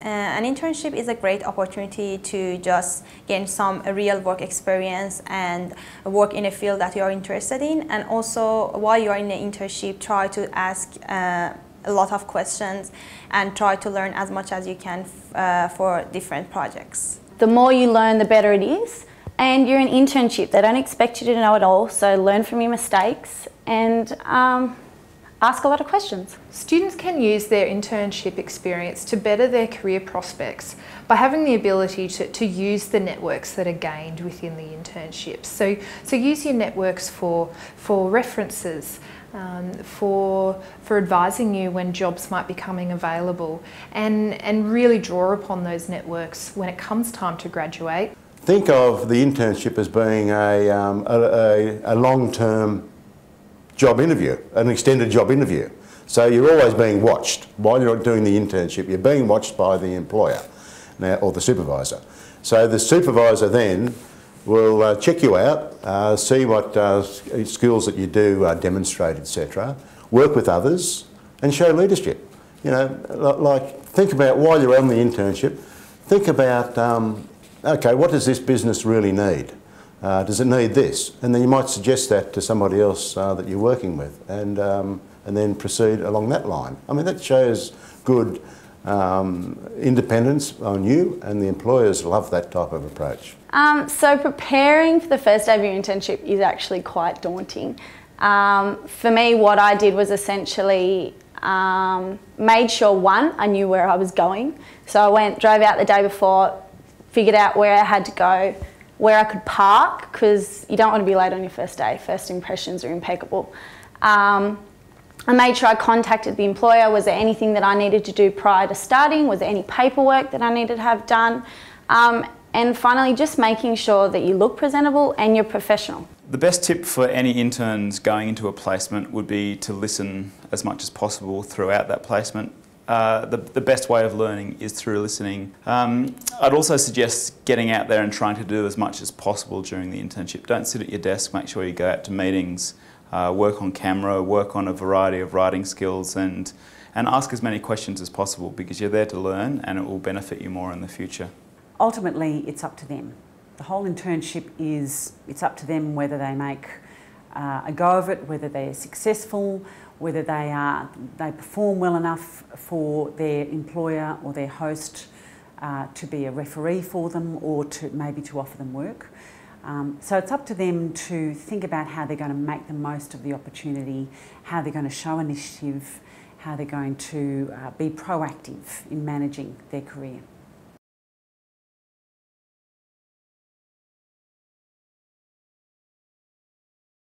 An internship is a great opportunity to just gain some real work experience and work in a field that you are interested in. And also, while you are in the internship, try to ask a lot of questions and try to learn as much as you can for different projects. The more you learn, the better it is. And you're an internship. They don't expect you to know it all, so learn from your mistakes and ask a lot of questions. Students can use their internship experience to better their career prospects by having the ability to use the networks that are gained within the internships. So use your networks for references, for advising you when jobs might be coming available, and really draw upon those networks when it comes time to graduate. Think of the internship as being a long-term job interview, an extended job interview. So you're always being watched. While you're doing the internship, you're being watched by the employer or the supervisor. So the supervisor then will check you out, see what skills that you do demonstrate, etc., work with others and show leadership. You know, like think about while you're on the internship, think about, okay, what does this business really need? Does it need this? And then you might suggest that to somebody else that you're working with, and then proceed along that line. I mean, that shows good independence on you, and the employers love that type of approach. So preparing for the first day of your internship is actually quite daunting. For me, what I did was essentially made sure, one, I knew where I was going. So I drove out the day before, figured out where I had to go, where I could park, because you don't want to be late on your first day. First impressions are impeccable. I made sure I contacted the employer. Was there anything that I needed to do prior to starting? Was there any paperwork that I needed to have done? And finally, just making sure that you look presentable and you're professional. The best tip for any interns going into a placement would be to listen as much as possible throughout that placement. The best way of learning is through listening. I'd also suggest getting out there and trying to do as much as possible during the internship. Don't sit at your desk, make sure you go out to meetings, work on camera, work on a variety of writing skills, and ask as many questions as possible, because you're there to learn and it will benefit you more in the future. Ultimately, it's up to them. The whole internship it's up to them whether they make a go of it, whether they're successful, whether they perform well enough for their employer or their host to be a referee for them, or maybe to offer them work. So it's up to them to think about how they're going to make the most of the opportunity, how they're going to show initiative, how they're going to be proactive in managing their career.